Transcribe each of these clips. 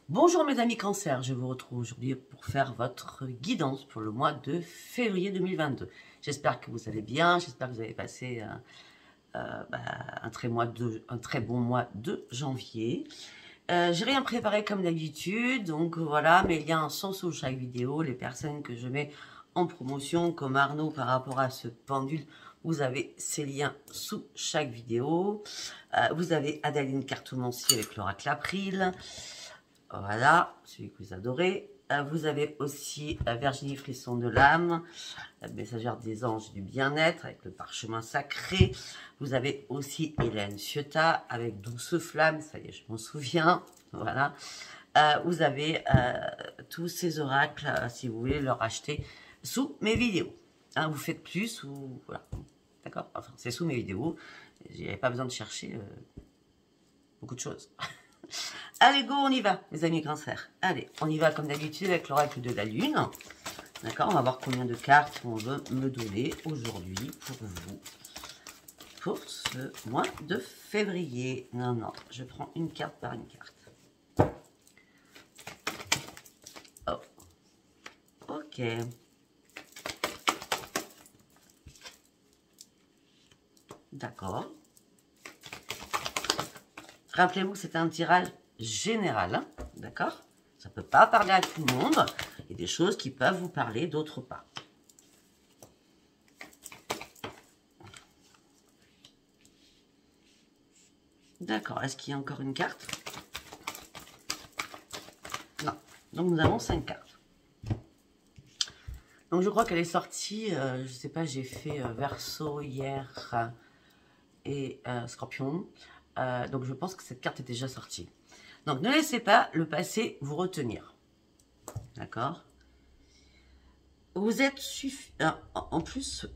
Bonjour mes amis cancer, je vous retrouve aujourd'hui pour faire votre guidance pour le mois de février 2022. J'espère que vous allez bien, j'espère que vous avez passé un très bon mois de janvier. J'ai rien préparé comme d'habitude, donc voilà, mais il y a un sens sous chaque vidéo. Les personnes que je mets en promotion, comme Arnaud par rapport à ce pendule, vous avez ces liens sous chaque vidéo. Vous avez Adaline Cartomancie avec l'oracle April. Voilà, celui que vous adorez. Vous avez aussi Virginie Frisson de l'âme, la messagère des anges du bien-être avec le parchemin sacré. Vous avez aussi Hélène Ciotat avec Douce Flamme, ça y est, je m'en souviens. Voilà. Vous avez tous ces oracles, si vous voulez leur acheter sous mes vidéos. Hein, vous faites plus ou voilà. D'accord. Enfin, c'est sous mes vidéos. J'avais pas besoin de chercher beaucoup de choses. Allez, go, on y va, mes amis cancer. Allez, on y va comme d'habitude avec l'oracle de la lune. D'accord, on va voir combien de cartes on veut me donner aujourd'hui pour vous. Pour ce mois de février. Non, je prends une carte par une carte. Oh. Ok. D'accord. Rappelez-vous que c'est un tirage général, hein, d'accord? Ça ne peut pas parler à tout le monde. Il y a des choses qui peuvent vous parler, d'autres pas. D'accord, est-ce qu'il y a encore une carte? Non. Donc nous avons 5 cartes. Donc je crois qu'elle est sortie, je ne sais pas, j'ai fait Verseau hier et Scorpion. Donc je pense que cette carte est déjà sortie. Donc ne laissez pas le passé vous retenir. D'accord? Vous êtes en plus,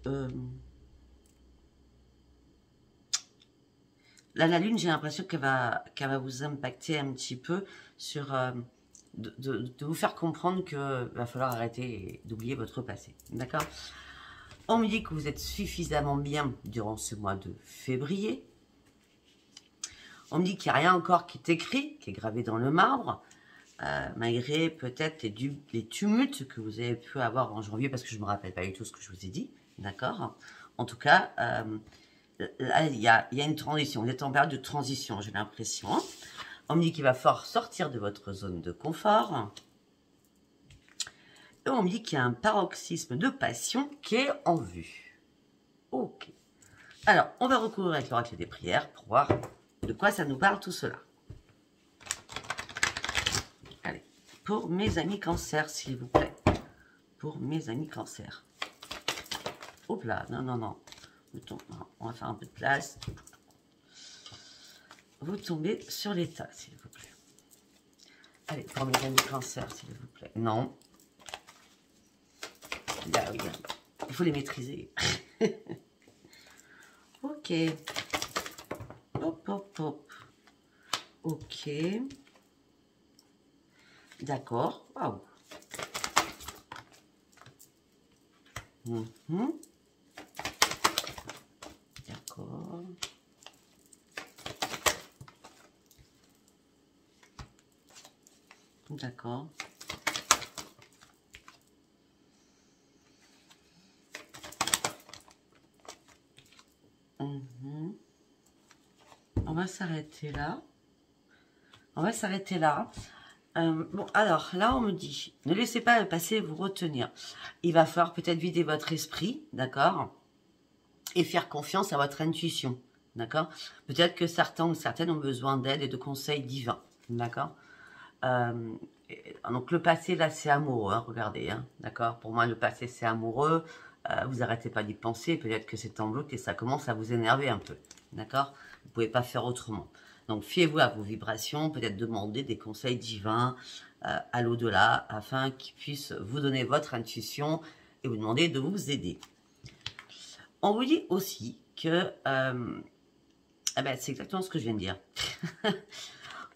là, la lune, j'ai l'impression qu'elle va vous impacter un petit peu sur de vous faire comprendre qu'il va falloir arrêter d'oublier votre passé. D'accord? On me dit que vous êtes suffisamment bien durant ce mois de février. On me dit qu'il n'y a rien encore qui est écrit, qui est gravé dans le marbre, malgré peut-être les tumultes que vous avez pu avoir en janvier, parce que je ne me rappelle pas du tout ce que je vous ai dit, d'accord? En tout cas, là, il y a une transition, vous êtes en période de transition, j'ai l'impression. On me dit qu'il va falloir sortir de votre zone de confort. Et on me dit qu'il y a un paroxysme de passion qui est en vue. Ok. Alors, on va recourir avec l'oracle des prières pour voir de quoi ça nous parle tout cela. Allez, pour mes amis cancer, s'il vous plaît. Pour mes amis cancer. Hop là, non. On va faire un peu de place. Vous tombez sur l'état, s'il vous plaît. Allez, pour mes amis cancer, s'il vous plaît. Non. Là, oui, il faut les maîtriser. Ok. Hop. Ok. D'accord. Waouh. D'accord. D'accord. On va s'arrêter là. Bon, alors, là, on me dit, ne laissez pas le passé vous retenir. Il va falloir peut-être vider votre esprit, d'accord? Et faire confiance à votre intuition, d'accord? Peut-être que certains ou certaines ont besoin d'aide et de conseils divins, d'accord? Donc, le passé, là, c'est amoureux, hein, regardez, hein, d'accord? Pour moi, le passé, c'est amoureux. Vous n'arrêtez pas d'y penser. Peut-être que c'est en bloc et ça commence à vous énerver un peu, d'accord? Vous ne pouvez pas faire autrement. Donc, fiez-vous à vos vibrations, peut-être demander des conseils divins à l'au-delà, afin qu'ils puissent vous donner votre intuition et vous demander de vous aider. On vous dit aussi que, c'est exactement ce que je viens de dire.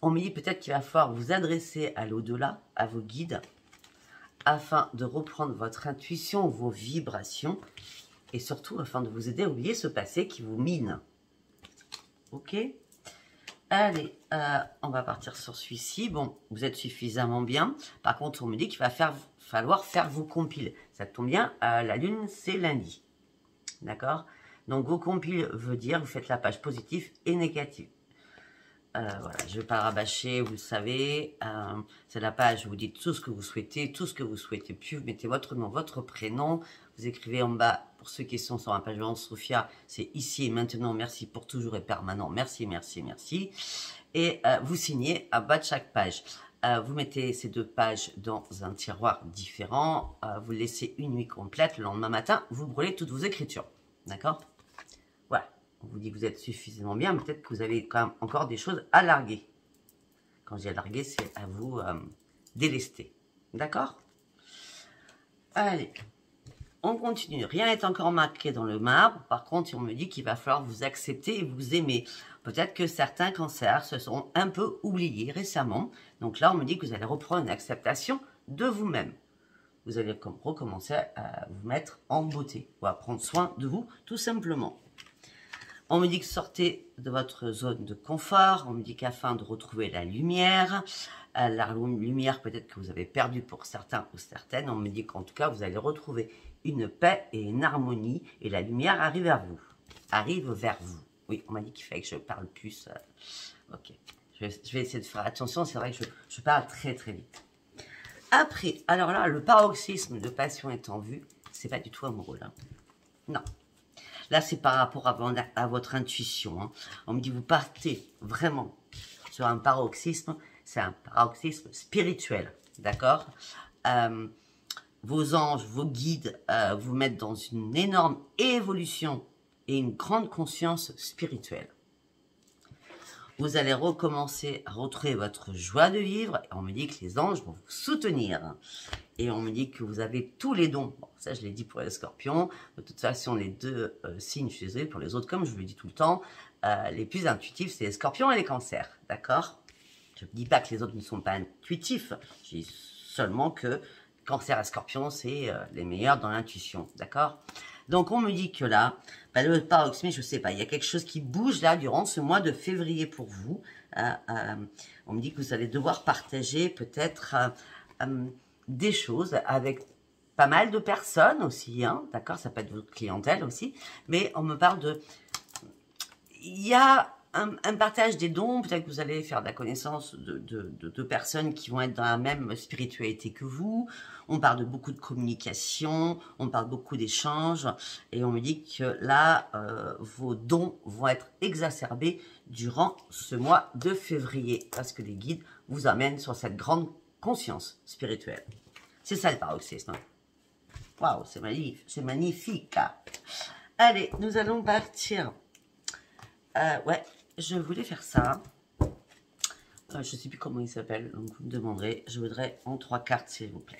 On me dit peut-être qu'il va falloir vous adresser à l'au-delà, à vos guides, afin de reprendre votre intuition, vos vibrations, et surtout afin de vous aider à oublier ce passé qui vous mine. Ok? Allez, on va partir sur celui-ci. Bon, vous êtes suffisamment bien. Par contre, on me dit qu'il va falloir faire vos compiles. Ça tombe bien, la lune, c'est lundi. D'accord? Donc, vos compiles veut dire, vous faites la page positive et négative. Voilà, je ne vais pas rabâcher, vous le savez. C'est la page où vous dites tout ce que vous souhaitez, tout ce que vous souhaitez plus. Vous mettez votre nom, votre prénom. Vous écrivez en bas, pour ceux qui sont sur la page de Sophia, c'est ici et maintenant, merci pour toujours et permanent. Merci, merci, merci. Et vous signez à bas de chaque page. Vous mettez ces 2 pages dans un tiroir différent. Vous laissez une nuit complète. Le lendemain matin, vous brûlez toutes vos écritures. D'accord? Voilà. On vous dit que vous êtes suffisamment bien, mais peut-être que vous avez quand même encore des choses à larguer. Quand je dis à larguer, c'est à vous délester. D'accord? Allez, on continue. Rien n'est encore marqué dans le marbre. Par contre, on me dit qu'il va falloir vous accepter et vous aimer. Peut-être que certains cancers se sont un peu oubliés récemment. Donc là, on me dit que vous allez reprendre une acceptation de vous-même. Vous allez recommencer à vous mettre en beauté ou à prendre soin de vous, tout simplement. On me dit que sortez de votre zone de confort. On me dit qu'afin de retrouver la lumière peut-être que vous avez perdu pour certains ou certaines. On me dit qu'en tout cas, vous allez retrouver une paix et une harmonie. Et la lumière arrive vers vous. Arrive vers vous. Oui, on m'a dit qu'il fallait que je parle plus. Ok. Je vais essayer de faire attention. C'est vrai que je parle très très vite. Après, alors là, le paroxysme de passion étant vu, c'est pas du tout amoureux là. Non. Là, c'est par rapport à votre intuition. Hein. On me dit, vous partez vraiment sur un paroxysme. C'est un paroxysme spirituel. D'accord? Vos anges, vos guides vous mettent dans une énorme évolution et une grande conscience spirituelle. Vous allez recommencer à retrouver votre joie de vivre. Et on me dit que les anges vont vous soutenir. Et on me dit que vous avez tous les dons. Bon, ça, je l'ai dit pour les scorpions. De toute façon, les 2 signes, je suis désolée pour les autres, comme je vous le dis tout le temps, les plus intuitifs, c'est les scorpions et les cancers. D'accord? Je ne dis pas que les autres ne sont pas intuitifs. Je dis seulement que cancer et scorpion, c'est les meilleurs dans l'intuition. D'accord? Donc, on me dit que là, le paroxysme, je ne sais pas, il y a quelque chose qui bouge là durant ce mois de février pour vous. On me dit que vous allez devoir partager peut-être des choses avec pas mal de personnes aussi. Hein, d'accord? Ça peut être votre clientèle aussi. Mais on me parle de... Il y a un partage des dons. Peut-être que vous allez faire de la connaissance de personnes qui vont être dans la même spiritualité que vous. On parle de beaucoup de communication, on parle beaucoup d'échanges, et on me dit que là, vos dons vont être exacerbés durant ce mois de février, parce que les guides vous amènent sur cette grande conscience spirituelle. C'est ça le paroxysme. Waouh, c'est magnifique, c'est magnifique. Allez, nous allons partir. Ouais, je voulais faire ça. Je ne sais plus comment il s'appelle, donc vous me demanderez. Je voudrais en 3 cartes, s'il vous plaît.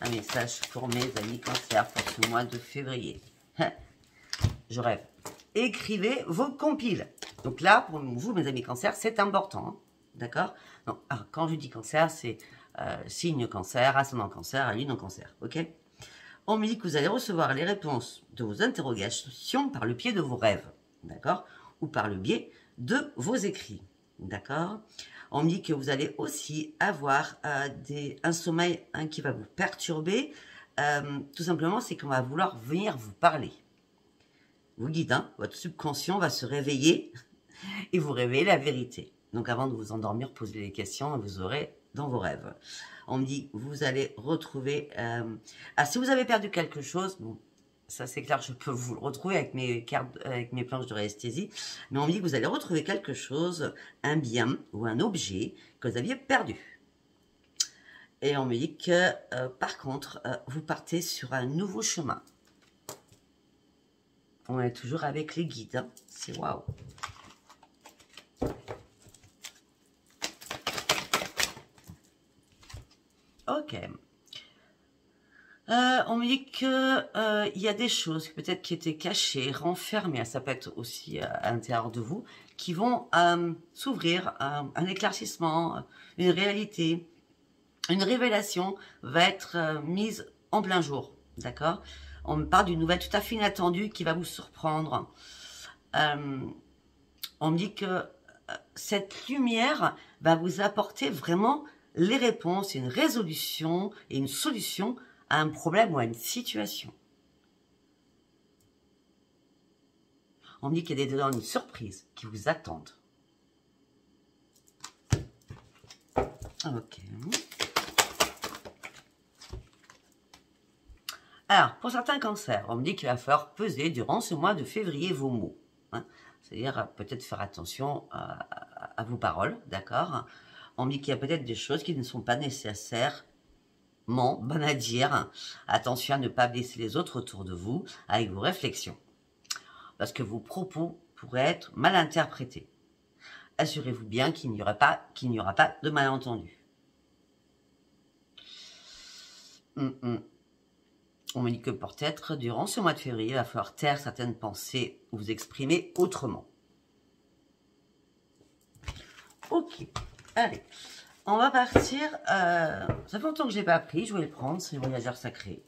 Un message pour mes amis cancer pour ce mois de février. Je rêve. Écrivez vos compiles. Donc là, pour vous, mes amis cancer, c'est important. Hein, d'accord? Quand je dis cancer, c'est signe cancer, ascendant cancer, lune en cancer. Ok? On me dit que vous allez recevoir les réponses de vos interrogations par le biais de vos rêves. D'accord? Ou par le biais de vos écrits. D'accord? On me dit que vous allez aussi avoir un sommeil qui va vous perturber. Tout simplement, c'est qu'on va vouloir venir vous parler. Vous guide, hein, votre subconscient va se réveiller et vous révéler la vérité. Donc avant de vous endormir, posez des questions et vous aurez dans vos rêves. On me dit, vous allez retrouver... si vous avez perdu quelque chose... Bon, ça c'est clair, je peux vous le retrouver avec mes cartes, avec mes planches de resthésie. Mais on me dit que vous allez retrouver quelque chose, un bien ou un objet que vous aviez perdu. Et on me dit que, par contre, vous partez sur un nouveau chemin. On est toujours avec les guides. Hein. C'est waouh. Ok. On me dit que y a des choses peut-être qui étaient cachées, renfermées, ça peut être aussi à l'intérieur de vous, qui vont s'ouvrir, un éclaircissement, une réalité, une révélation va être mise en plein jour, d'accord? On me parle d'une nouvelle tout à fait inattendue qui va vous surprendre. On me dit que cette lumière va vous apporter vraiment les réponses, une résolution et une solution à un problème ou à une situation. On me dit qu'il y a dedans une surprise qui vous attendent. Ok. Alors, pour certains cancers, on me dit qu'il va falloir peser durant ce mois de février vos mots. Hein. C'est-à-dire peut-être faire attention à vos paroles, d'accord? On me dit qu'il y a peut-être des choses qui ne sont pas nécessairement bonnes à dire. Attention à ne pas blesser les autres autour de vous avec vos réflexions. Parce que vos propos pourraient être mal interprétés. Assurez-vous bien qu'il n'y aura pas de malentendu. On me dit que peut-être, durant ce mois de février, il va falloir taire certaines pensées ou vous exprimer autrement. Ok, allez. On va partir. Ça fait longtemps que je ne l'ai pas pris, je voulais le prendre, c'est le voyageur sacré.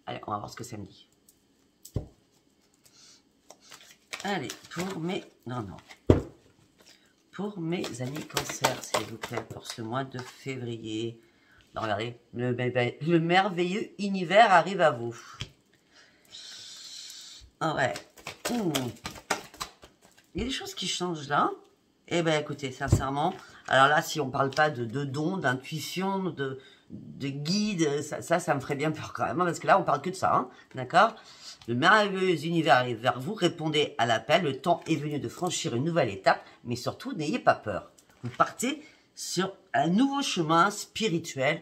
Allez, on va voir ce que ça me dit. Allez, pour mes... Non. Pour mes amis cancer, s'il vous plaît, pour ce mois de février. Non, regardez, le merveilleux univers arrive à vous. Ah ouais. Il y a des choses qui changent là. Eh bien, écoutez, sincèrement, alors là, si on ne parle pas de dons, d'intuition, de guide, ça me ferait bien peur quand même, hein, parce que là, on parle que de ça, hein, d'accord? Le merveilleux univers arrive vers vous, répondez à l'appel, le temps est venu de franchir une nouvelle étape, mais surtout, n'ayez pas peur. Vous partez sur un nouveau chemin spirituel,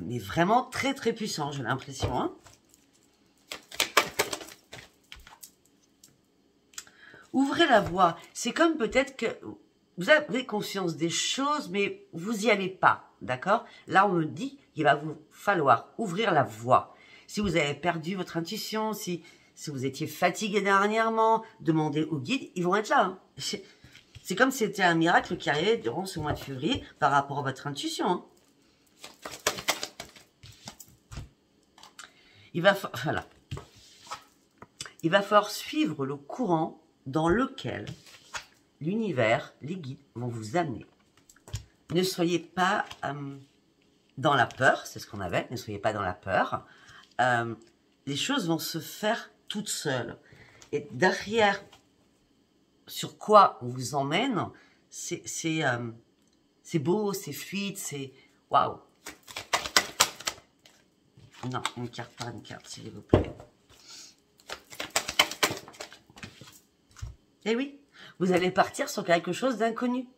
mais vraiment très très puissant, j'ai l'impression. Hein. Ouvrez la voie. C'est comme peut-être que vous avez conscience des choses, mais vous n'y allez pas, d'accord? Là, on me dit qu'il va vous falloir ouvrir la voie. Si vous avez perdu votre intuition, si vous étiez fatigué dernièrement, demandez aux guides, ils vont être là. Hein. C'est comme si c'était un miracle qui arrivait durant ce mois de février par rapport à votre intuition. Hein. Il va falloir suivre le courant dans lequel l'univers, les guides vont vous amener. Ne soyez pas dans la peur, c'est ce qu'on avait, ne soyez pas dans la peur. Les choses vont se faire toutes seules. Et derrière, sur quoi on vous emmène, c'est beau, c'est fluide, c'est waouh. Non, une carte par une carte, s'il vous plaît. Eh oui, vous allez partir sur quelque chose d'inconnu.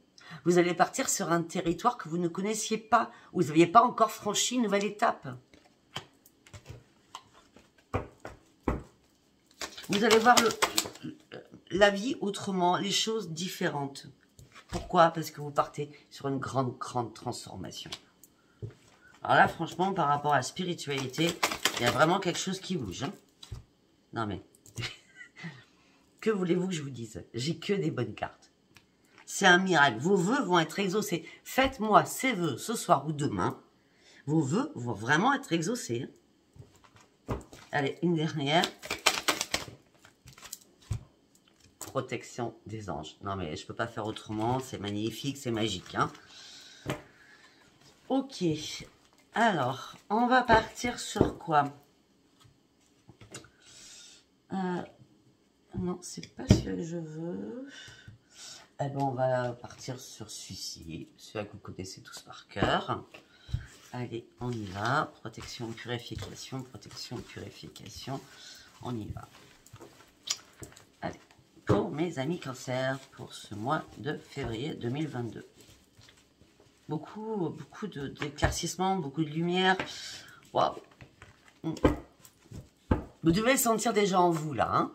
Vous allez partir sur un territoire que vous ne connaissiez pas, où vous n'aviez pas encore franchi une nouvelle étape. Vous allez voir la vie autrement, les choses différentes. Pourquoi? Parce que vous partez sur une grande transformation. Alors là, franchement, par rapport à la spiritualité, il y a vraiment quelque chose qui bouge. Hein. Non mais, que voulez-vous que je vous dise? J'ai que des bonnes cartes. C'est un miracle. Vos vœux vont être exaucés. Faites-moi ces vœux ce soir ou demain. Vos vœux vont vraiment être exaucés. Allez, une dernière. Protection des anges. Non mais je peux pas faire autrement. C'est magnifique, c'est magique. Hein. Ok. Alors, on va partir sur quoi? Non, c'est pas ce que je veux. Eh ben, on va partir sur celui-ci. Celui-là que vous connaissez tous par cœur. Allez, on y va. Protection, purification, protection, purification. On y va. Allez, pour mes amis cancer, pour ce mois de février 2022. Beaucoup d'éclaircissements, beaucoup de lumière. Waouh. Vous devez le sentir déjà en vous, là. Hein.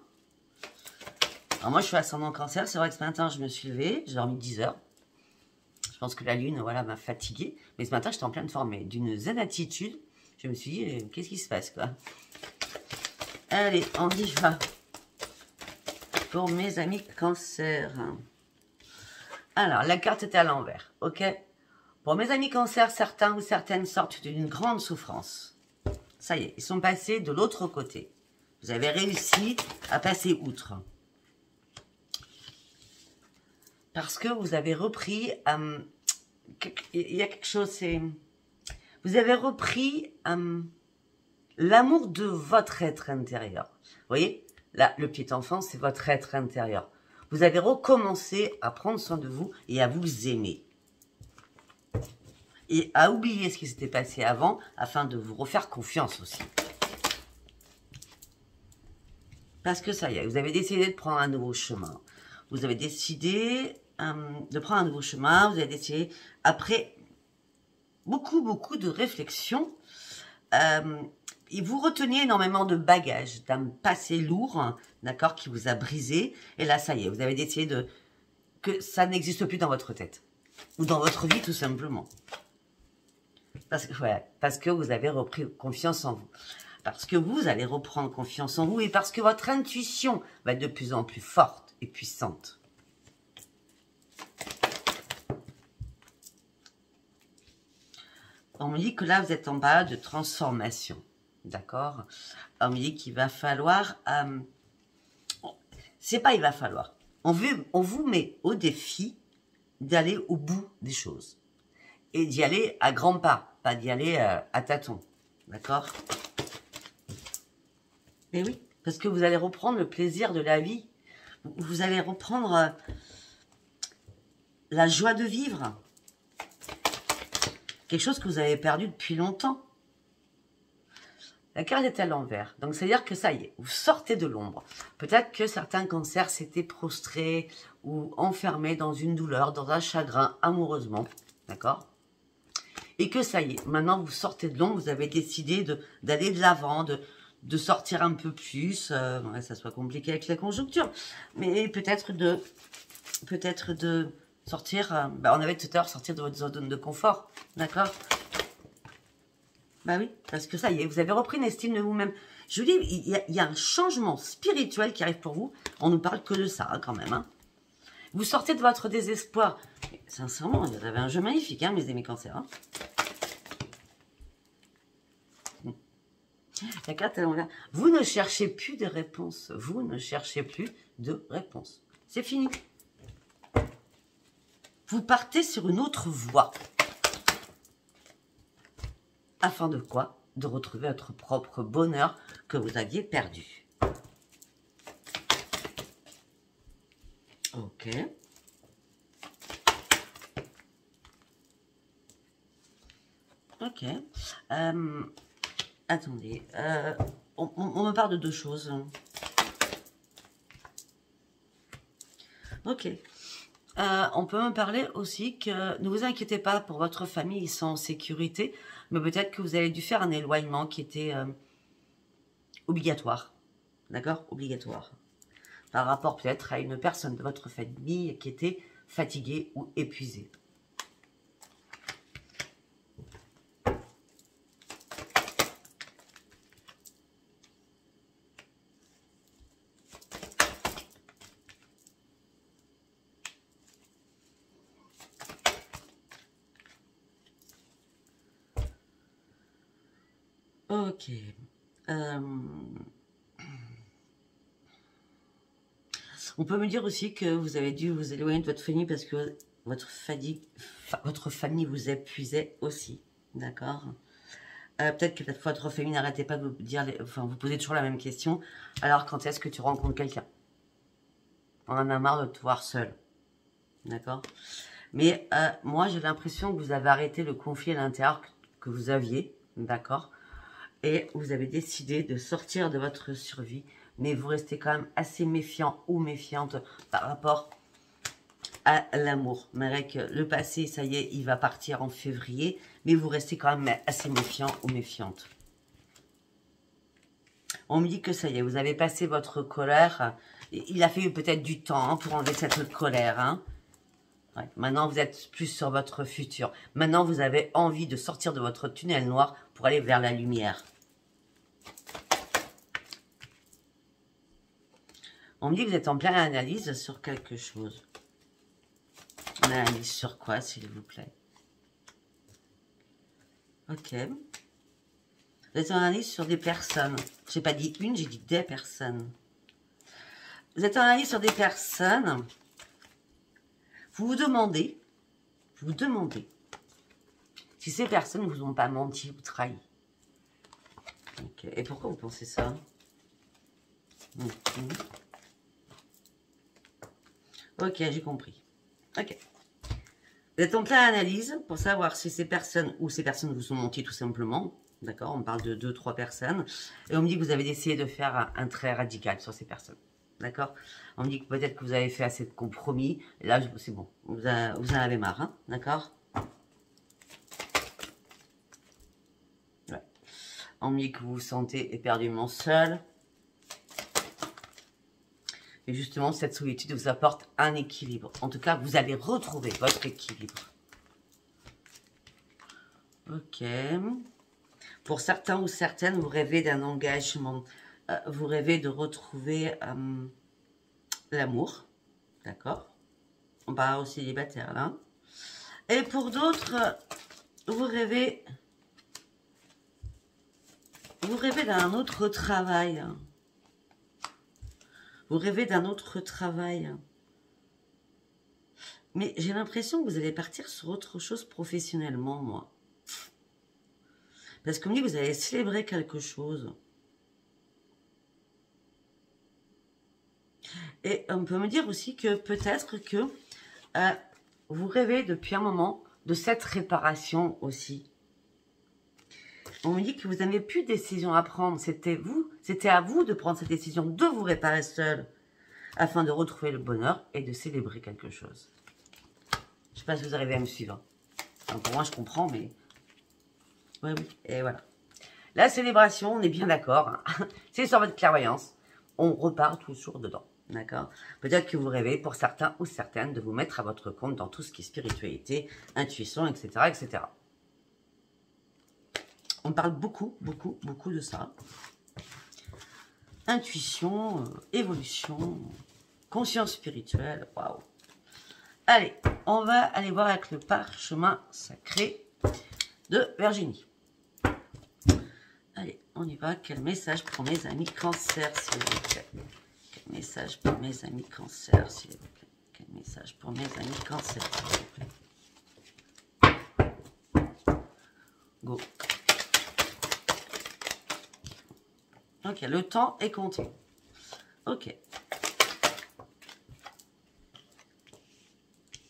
Alors moi, je suis ascendant cancer. C'est vrai que ce matin, je me suis levée. J'ai dormi 10 heures. Je pense que la lune, voilà, m'a fatiguée. Mais ce matin, j'étais en pleine forme. D'une zen attitude, je me suis dit, qu'est-ce qui se passe, quoi? Allez, on y va. Pour mes amis cancer. Alors, la carte était à l'envers, ok? Pour mes amis cancer, certains ou certaines sortent d'une grande souffrance. Ça y est, ils sont passés de l'autre côté. Vous avez réussi à passer outre. Parce que vous avez repris... il y a quelque chose, c'est... Vous avez repris l'amour de votre être intérieur. Vous voyez, là, le petit enfant, c'est votre être intérieur. Vous avez recommencé à prendre soin de vous et à vous aimer. Et à oublier ce qui s'était passé avant, afin de vous refaire confiance aussi. Parce que ça y est, vous avez décidé de prendre un nouveau chemin. Vous avez décidé de prendre un nouveau chemin. Vous avez décidé, après beaucoup de réflexion, et vous reteniez énormément de bagages, d'un passé lourd, d'accord, qui vous a brisé. Et là, ça y est, vous avez décidé que ça n'existe plus dans votre tête. Ou dans votre vie, tout simplement. Parce que vous avez repris confiance en vous. Parce que vous allez reprendre confiance en vous. Et parce que votre intuition va être de plus en plus forte et puissante. On me dit que là, vous êtes en période de transformation. D'accord? On me dit qu'il va falloir... c'est pas il va falloir. On vous met au défi d'aller au bout des choses. Et d'y aller à grands pas. Pas d'y aller à tâtons. D'accord? Mais oui, parce que vous allez reprendre le plaisir de la vie. Vous allez reprendre la joie de vivre. Quelque chose que vous avez perdu depuis longtemps. La carte est à l'envers. Donc, c'est-à-dire que ça y est, vous sortez de l'ombre. Peut-être que certains cancers s'étaient prostrés ou enfermés dans une douleur, dans un chagrin, amoureusement. D'accord? Et que ça y est, maintenant vous sortez de l'ombre, vous avez décidé d'aller de l'avant, de sortir un peu plus. Ça soit compliqué avec la conjoncture. Mais peut-être de sortir, on avait tout à l'heure sortir de votre zone de confort, d'accord? Bah oui, parce que ça y est, vous avez repris une estime de vous-même. Je vous dis, il y a un changement spirituel qui arrive pour vous. On ne parle que de ça, hein, quand même. Hein. Vous sortez de votre désespoir. Mais, sincèrement, vous avez un jeu magnifique, hein, mes amis cancers. Hein. La carte à l'envers. Vous ne cherchez plus de réponses. Vous ne cherchez plus de réponses. C'est fini. Vous partez sur une autre voie. Afin de quoi? De retrouver votre propre bonheur que vous aviez perdu. Ok. Ok. Attendez. On me parle de deux choses. Ok. On peut me parler aussi que ne vous inquiétez pas pour votre famille, ils sont en sécurité, mais peut-être que vous avez dû faire un éloignement qui était obligatoire. D'accord? Obligatoire. Par rapport peut-être à une personne de votre famille qui était fatiguée ou épuisée. Ok. On peut me dire aussi que vous avez dû vous éloigner de votre famille parce que votre famille vous épuisait aussi. D'accord? Peut-être que votre famille n'arrêtait pas de vous dire, vous posez toujours la même question. Alors, quand est-ce que tu rencontres quelqu'un? On en a marre de te voir seul. D'accord? Mais moi, j'ai l'impression que vous avez arrêté le conflit à l'intérieur que vous aviez. D'accord? Et vous avez décidé de sortir de votre survie, mais vous restez quand même assez méfiant ou méfiante par rapport à l'amour. Malgré que le passé, ça y est, il va partir en février, mais vous restez quand même assez méfiant ou méfiante. On me dit que ça y est, vous avez passé votre colère. Il a fallu peut-être du temps pour enlever cette colère. Hein. Ouais. Maintenant, vous êtes plus sur votre futur. Maintenant, vous avez envie de sortir de votre tunnel noir pour aller vers la lumière. On me dit que vous êtes en pleine analyse sur quelque chose. Une analyse sur quoi, s'il vous plaît? Ok. Vous êtes en analyse sur des personnes. Je n'ai pas dit une, j'ai dit des personnes. Vous êtes en analyse sur des personnes. Vous vous demandez si ces personnes vous ont pas menti ou trahi. Okay. Et pourquoi vous pensez ça? Ok, j'ai compris. Ok. Vous êtes en pleine analyse pour savoir si ces personnes ou ces personnes vous ont menti tout simplement. D'accord, on parle de 2-3 personnes. Et on me dit que vous avez essayé de faire un trait radical sur ces personnes. D'accord. On me dit que peut-être que vous avez fait assez de compromis. Et là, c'est bon. Vous en avez marre. Hein, d'accord. Ouais. On me dit que vous vous sentez éperdument seul. Et justement, cette solitude vous apporte un équilibre. En tout cas, vous allez retrouver votre équilibre. Ok. Pour certains ou certaines, vous rêvez d'un engagement. Vous rêvez de retrouver l'amour. D'accord. On parle aux célibataires là. Et pour d'autres, vous rêvez d'un autre travail. Vous rêvez d'un autre travail. Mais j'ai l'impression que vous allez partir sur autre chose professionnellement, moi. Parce qu'on me dit que vous allez célébrer quelque chose. Et on peut me dire aussi que peut-être que vous rêvez depuis un moment de cette réparation aussi. On me dit que vous n'avez plus de décision à prendre. C'était à vous de prendre cette décision, de vous réparer seul, afin de retrouver le bonheur et de célébrer quelque chose. Je ne sais pas si vous arrivez à me suivre. Enfin, pour moi, je comprends, mais... Oui, oui, et voilà. La célébration, on est bien d'accord. Hein. C'est sur votre clairvoyance. On repart toujours dedans. D'accord. Peut-être que vous rêvez, pour certains ou certaines, de vous mettre à votre compte dans tout ce qui est spiritualité, intuition, etc., etc. On parle beaucoup de ça. Intuition, évolution, conscience spirituelle, waouh. Allez, on va aller voir avec le parchemin sacré de Virginie. Allez, on y va. Quel message pour mes amis cancer, s'il vous plaît? Quel message pour mes amis cancer, s'il vous plaît? Quel message pour mes amis cancer, s'il vous plaît? Go. Ok, le temps est compté. Ok.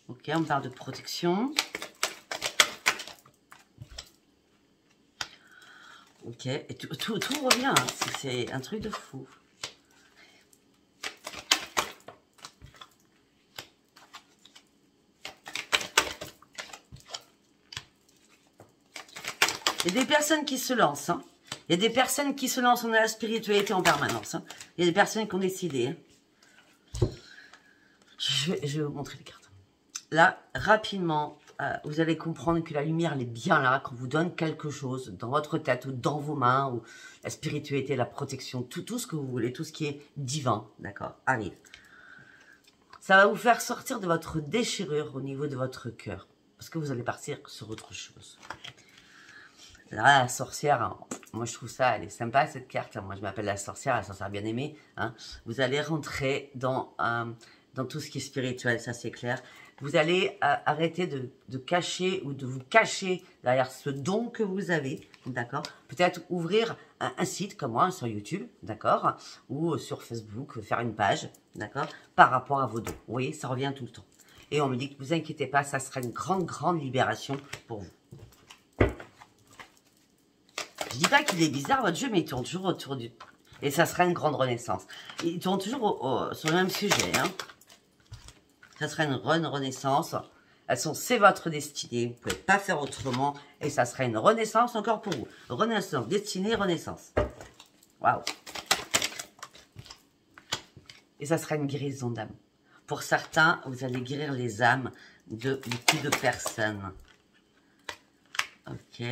Ok, on parle de protection. Ok, et tout revient, hein. C'est un truc de fou. Il y a des personnes qui se lancent, hein. Il y a des personnes qui se lancent dans la spiritualité en permanence. Hein. Il y a des personnes qui ont décidé. Hein. Je vais vous montrer les cartes. Là, rapidement, vous allez comprendre que la lumière, elle est bien là, qu'on vous donne quelque chose dans votre tête ou dans vos mains, ou la spiritualité, la protection, tout ce que vous voulez, tout ce qui est divin, d'accord, arrive. Ça va vous faire sortir de votre déchirure au niveau de votre cœur, parce que vous allez partir sur autre chose. Là, la sorcière, hein, moi je trouve ça, elle est sympa cette carte. Moi je m'appelle la sorcière bien aimée. Hein. Vous allez rentrer dans tout ce qui est spirituel, ça c'est clair. Vous allez arrêter de cacher ou de vous cacher derrière ce don que vous avez, d'accord. Peut-être ouvrir un site comme moi sur YouTube, d'accord, ou sur Facebook, faire une page, d'accord, par rapport à vos dons. Vous voyez, ça revient tout le temps. Et on me dit que vous inquiétez pas, ça sera une grande libération pour vous. Je dis pas qu'il est bizarre votre jeu, mais il tourne toujours autour du... Et ça sera une grande renaissance. Il tourne toujours sur le même sujet. Hein. Ça sera une renaissance. C'est votre destinée. Vous ne pouvez pas faire autrement. Et ça sera une renaissance encore pour vous. Renaissance, destinée, renaissance. Waouh. Et ça sera une guérison d'âme. Pour certains, vous allez guérir les âmes de beaucoup de personnes. Ok.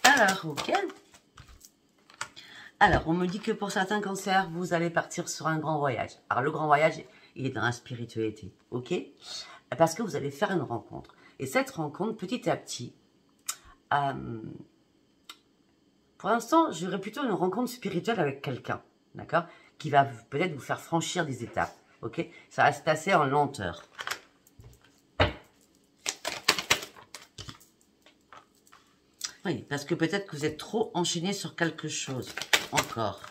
Alors, ok. Alors, on me dit que pour certains cancers, vous allez partir sur un grand voyage. Alors, le grand voyage, il est dans la spiritualité, ok? Parce que vous allez faire une rencontre. Et cette rencontre, petit à petit, pour l'instant, j'aurais plutôt une rencontre spirituelle avec quelqu'un, d'accord? qui va peut-être vous faire franchir des étapes. Ok, ça va se passer en lenteur. Oui, parce que peut-être que vous êtes trop enchaîné sur quelque chose encore.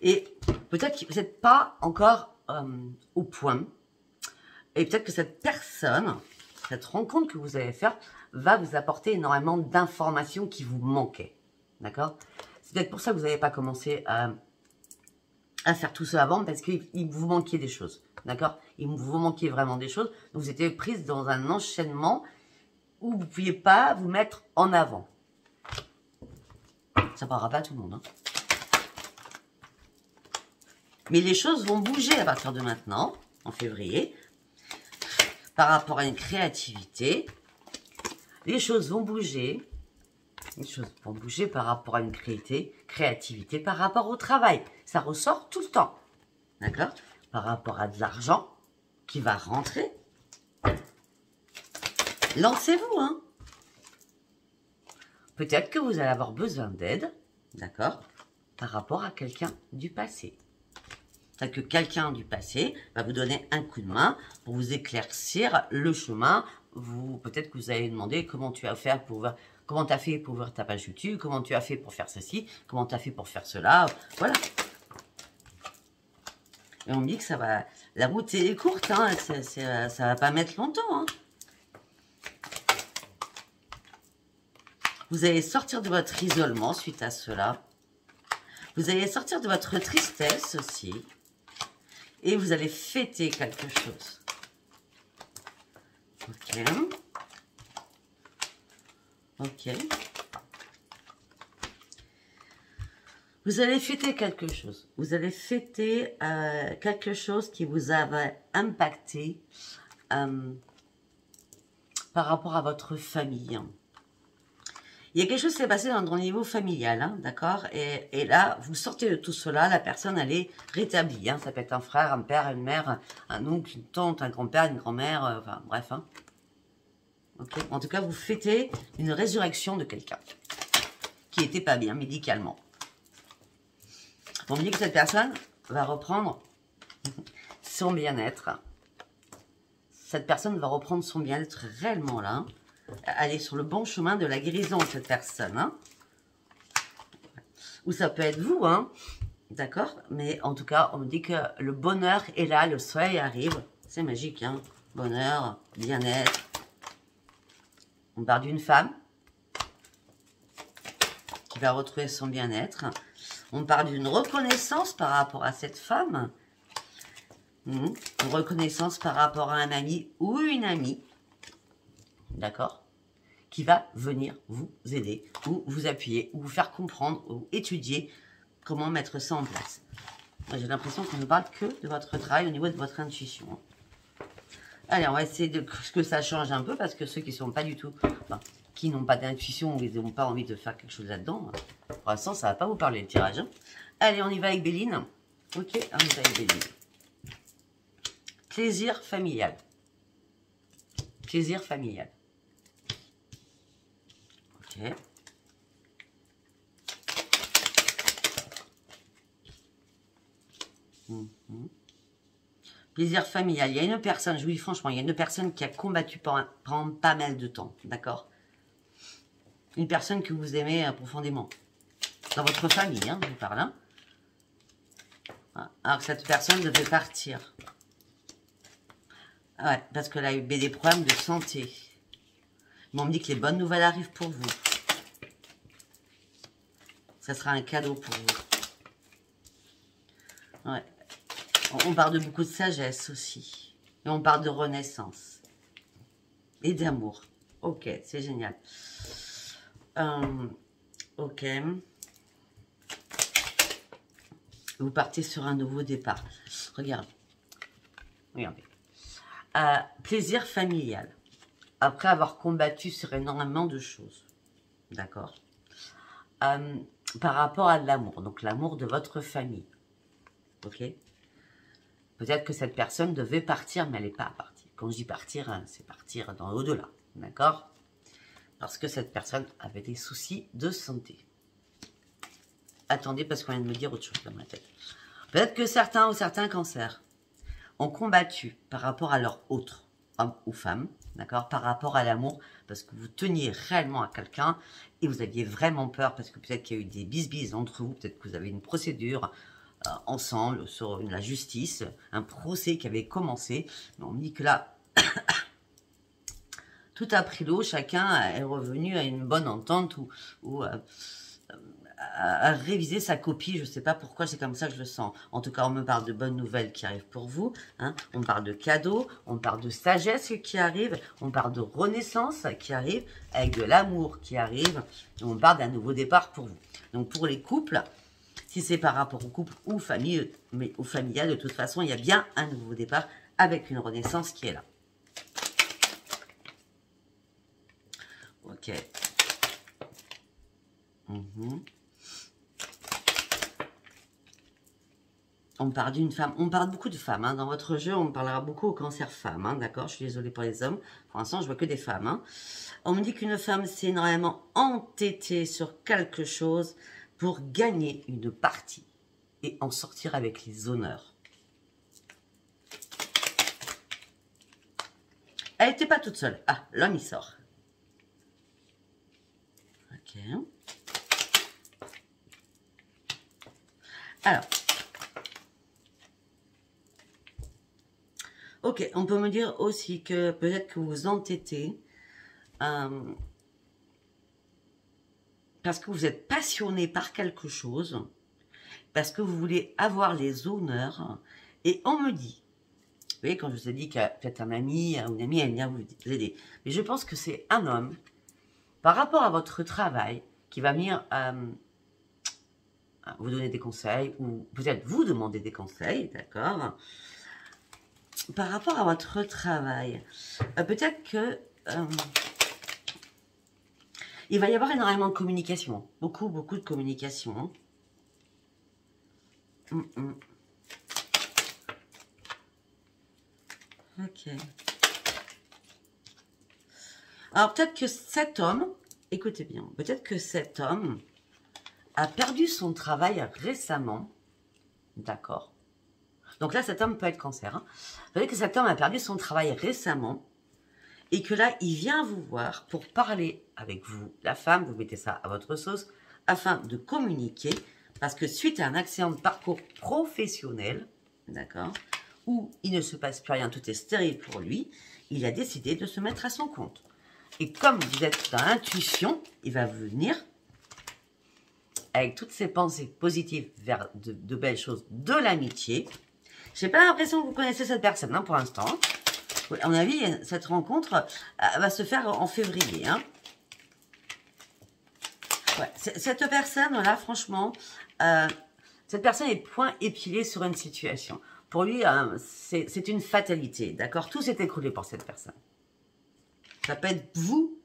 Et peut-être que vous n'êtes pas encore au point. Et peut-être que cette personne, cette rencontre que vous allez faire, va vous apporter énormément d'informations qui vous manquaient. D'accord? C'est peut-être pour ça que vous n'avez pas commencé à faire tout ça avant, parce qu'il vous manquait des choses. D'accord? Il vous manquait vraiment des choses. Donc vous étiez prise dans un enchaînement où vous ne pouviez pas vous mettre en avant. Ça ne parlera pas à tout le monde. Hein. Mais les choses vont bouger à partir de maintenant, en février, par rapport à une créativité. Les choses vont bouger. Les choses vont bouger par rapport à une créativité, par rapport au travail. Ça ressort tout le temps. D'accord? Par rapport à de l'argent qui va rentrer. Lancez-vous, hein. Peut-être que vous allez avoir besoin d'aide, d'accord, par rapport à quelqu'un du passé. C'est-à-dire que quelqu'un du passé va vous donner un coup de main pour vous éclaircir le chemin. Peut-être que vous allez demander comment tu as fait pour ouvrir ta page YouTube, comment tu as fait pour faire ceci, comment tu as fait pour faire cela, voilà. Et on me dit que ça va, la route est courte, hein, ça va pas mettre longtemps, hein. Vous allez sortir de votre isolement suite à cela. Vous allez sortir de votre tristesse aussi. Et vous allez fêter quelque chose. Ok. Ok. Vous allez fêter quelque chose. Vous allez fêter quelque chose qui vous avait impacté par rapport à votre famille. Il y a quelque chose qui s'est passé dans le niveau familial, hein, d'accord, et là, vous sortez de tout cela, la personne, elle est rétablie. Hein, ça peut être un frère, un père, une mère, un oncle, une tante, un grand-père, une grand-mère, enfin, bref. Hein. Okay. En tout cas, vous fêtez une résurrection de quelqu'un qui n'était pas bien médicalement. On me dit que cette personne va reprendre son bien-être. Cette personne va reprendre son bien-être réellement là. Elle est sur le bon chemin de la guérison, cette personne. Hein. Ou ça peut être vous, hein. D'accord? Mais en tout cas, on me dit que le bonheur est là, le soleil arrive. C'est magique, hein. Bonheur, bien-être. On parle d'une femme qui va retrouver son bien-être. On parle d'une reconnaissance par rapport à cette femme. Une reconnaissance par rapport à un ami ou une amie. D'accord? Qui va venir vous aider, ou vous appuyer, ou vous faire comprendre, ou étudier comment mettre ça en place. J'ai l'impression qu'on ne parle que de votre travail au niveau de votre intuition. Allez, on va essayer que ça change un peu, parce que ceux qui sont pas du tout, enfin, qui n'ont pas d'intuition, ou ils n'ont pas envie de faire quelque chose là-dedans, pour l'instant, ça ne va pas vous parler le tirage. Hein. Allez, on y va avec Béline. Ok, on y va avec Béline. Plaisir familial. Plaisir familial. Ok. Plaisir familial. Il y a une personne, je vous dis franchement, il y a une personne qui a combattu pendant pas mal de temps, d'accord? Une personne que vous aimez profondément. Dans votre famille, hein, je vous parle. Hein. Alors que cette personne devait partir. Ouais, parce qu'elle a eu des problèmes de santé. Mais on me dit que les bonnes nouvelles arrivent pour vous. Ça sera un cadeau pour vous. Ouais. On parle de beaucoup de sagesse aussi. Et on parle de renaissance. Et d'amour. Ok, c'est génial. Ok. Vous partez sur un nouveau départ. Regardez. Regardez. Plaisir familial. Après avoir combattu sur énormément de choses. D'accord. Par rapport à l'amour. Donc l'amour de votre famille. Ok. Peut-être que cette personne devait partir, mais elle n'est pas partie. Quand je dis partir, hein, c'est partir dans l'au-delà. D'accord? Parce que cette personne avait des soucis de santé. attendez, parce qu'on vient de me dire autre chose dans ma tête. Peut-être que certains ou certains cancers ont combattu par rapport à leur autre, homme ou femme, d'accord, par rapport à l'amour, parce que vous teniez réellement à quelqu'un et vous aviez vraiment peur, parce que peut-être qu'il y a eu des bisbises entre vous, peut-être que vous avez une procédure ensemble sur la justice, un procès qui avait commencé. Mais on me dit que là, tout a pris l'eau, chacun est revenu à une bonne entente ou à réviser sa copie. Je ne sais pas pourquoi, c'est comme ça que je le sens. En tout cas, on me parle de bonnes nouvelles qui arrivent pour vous. Hein. On parle de cadeaux, on parle de sagesse qui arrive, on parle de renaissance qui arrive, avec de l'amour qui arrive. On parle d'un nouveau départ pour vous. Donc pour les couples, si c'est par rapport au couple ou famille, mais au familial, de toute façon, il y a bien un nouveau départ avec une renaissance qui est là. Ok. On parle d'une femme, on parle beaucoup de femmes. Hein. Dans votre jeu, on parlera beaucoup au cancer femme. Hein, d'accord, je suis désolée pour les hommes. Pour l'instant, je vois que des femmes. Hein. On me dit qu'une femme s'est énormément entêtée sur quelque chose pour gagner une partie et en sortir avec les honneurs. Elle n'était pas toute seule. Ah, l'homme, il sort. Ok. Alors. Ok, on peut me dire aussi que peut-être que vous vous entêtez parce que vous êtes passionné par quelque chose, parce que vous voulez avoir les honneurs. Et on me dit, vous voyez, quand je vous ai dit qu'il y a peut-être un ami ou une amie, elle vient vous aider. Mais je pense que c'est un homme, par rapport à votre travail, qui va venir vous donner des conseils, ou peut-être vous demander des conseils, d'accord ? Par rapport à votre travail, peut-être que il va y avoir énormément de communication, beaucoup de communication. Ok. Alors peut-être que cet homme, écoutez bien, peut-être que cet homme a perdu son travail récemment, d'accord. Donc là, cet homme peut être cancer. Hein. Vous voyez que cet homme a perdu son travail récemment et que là, il vient vous voir pour parler avec vous, la femme, vous mettez ça à votre sauce, afin de communiquer, parce que suite à un accident de parcours professionnel, d'accord, où il ne se passe plus rien, tout est stérile pour lui, il a décidé de se mettre à son compte. Et comme vous êtes dans l'intuition, il va venir avec toutes ses pensées positives vers de belles choses, de l'amitié. Je n'ai pas l'impression que vous connaissez cette personne hein, pour l'instant. À mon avis, cette rencontre va se faire en février. Hein. Ouais, cette personne-là, franchement, cette personne est point épilé sur une situation. Pour lui, c'est une fatalité, d'accord? Tout s'est écroulé pour cette personne. Ça peut être vous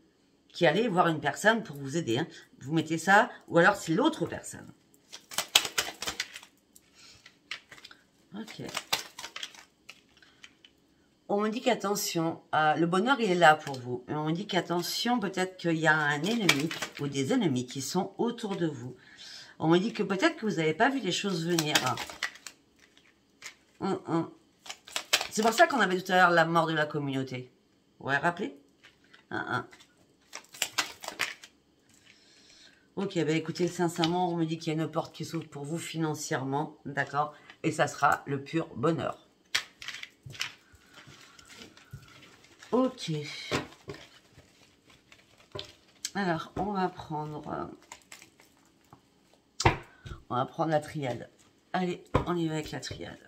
qui allez voir une personne pour vous aider. Hein. Vous mettez ça, ou alors c'est l'autre personne. Ok. On me dit qu'attention, le bonheur il est là pour vous. Et on me dit qu'attention, peut-être qu'il y a un ennemi ou des ennemis qui sont autour de vous. On me dit que peut-être que vous n'avez pas vu les choses venir. C'est pour ça qu'on avait tout à l'heure la mort de la communauté. Vous vous rappelez Ok, bah écoutez, sincèrement, on me dit qu'il y a une porte qui s'ouvre pour vous financièrement, d'accord? Et ça sera le pur bonheur. Ok. Alors, on va prendre la triade. Allez, on y va avec la triade.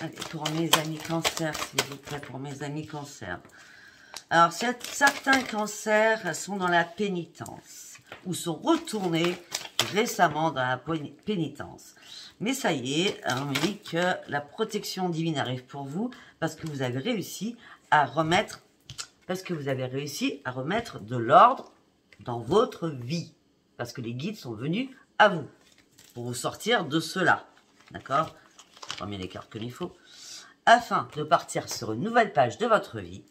Allez, pour mes amis cancer, s'il vous plaît, pour mes amis cancer. Alors, certains cancers sont dans la pénitence ou sont retournés récemment dans la pénitence. Mais ça y est, on me dit que la protection divine arrive pour vous parce que vous avez réussi à remettre, de l'ordre dans votre vie. Parce que les guides sont venus à vous pour vous sortir de cela. D'accord? Je prends bien les cartes comme il faut. Afin de partir sur une nouvelle page de votre vie.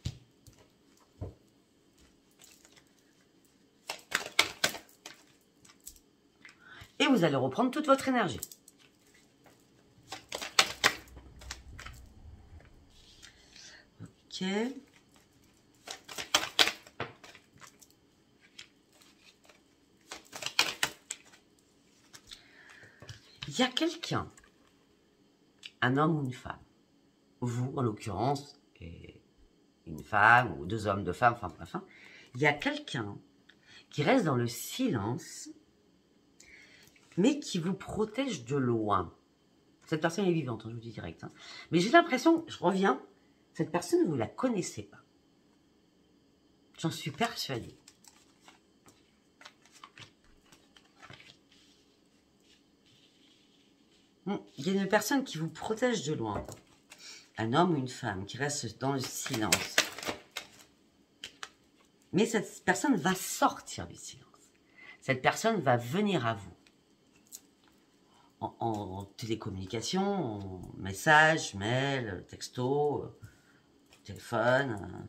Et vous allez reprendre toute votre énergie. Ok. Il y a quelqu'un, un homme ou une femme, vous en l'occurrence, et une femme ou deux hommes, deux femmes, enfin bref, hein, il y a quelqu'un qui reste dans le silence, mais qui vous protège de loin. Cette personne est vivante, hein, je vous dis direct. Hein. Mais j'ai l'impression, je reviens, cette personne, vous ne la connaissez pas. J'en suis persuadée. Il y a une personne qui vous protège de loin. Un homme ou une femme qui reste dans le silence. Mais cette personne va sortir du silence. Cette personne va venir à vous. En télécommunication, en message, mail, texto, téléphone,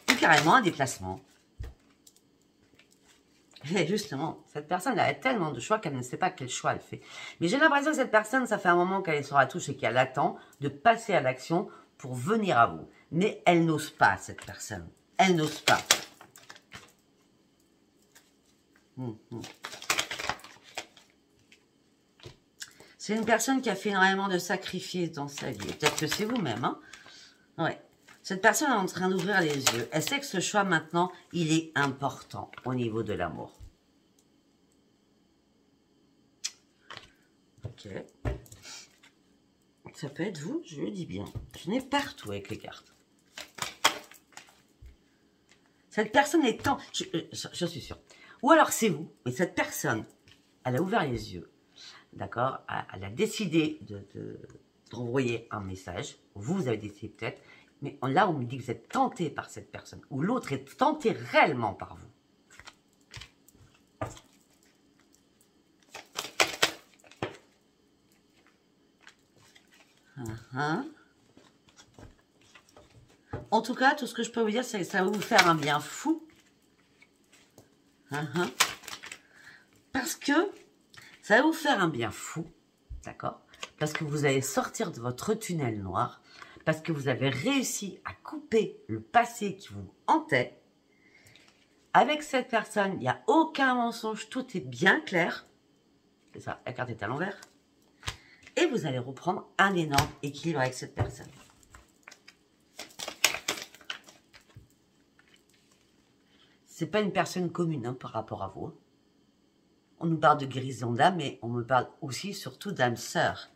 ou carrément un déplacement. Et justement, cette personne elle a tellement de choix qu'elle ne sait pas quel choix elle fait. Mais j'ai l'impression que cette personne, ça fait un moment qu'elle est sur la touche et qu'elle attend de passer à l'action pour venir à vous. Mais elle n'ose pas, cette personne. Elle n'ose pas. C'est une personne qui a fait énormément de sacrifices dans sa vie. Peut-être que c'est vous-même, hein? Ouais. Cette personne est en train d'ouvrir les yeux. Elle sait que ce choix, maintenant, il est important au niveau de l'amour. Ok. Ça peut être vous, je le dis bien. Je n'ai partout avec les cartes. Cette personne est tant... Je suis sûre. Ou alors c'est vous, mais cette personne, elle a ouvert les yeux. D'accord? Elle a décidé d'envoyer un message. Vous avez décidé peut-être. Mais là, on me dit que vous êtes tenté par cette personne. Ou l'autre est tenté réellement par vous. En tout cas, tout ce que je peux vous dire, c'est que ça va vous faire un bien fou. Parce que ça va vous faire un bien fou. D'accord? Parce que vous allez sortir de votre tunnel noir. Parce que vous avez réussi à couper le passé qui vous hantait. Avec cette personne, il n'y a aucun mensonge, tout est bien clair. C'est ça, la carte est à l'envers. Et vous allez reprendre un énorme équilibre avec cette personne. C'est pas une personne commune hein, par rapport à vous. On nous parle de guérison d'âme, mais on me parle aussi surtout d'âme sœur.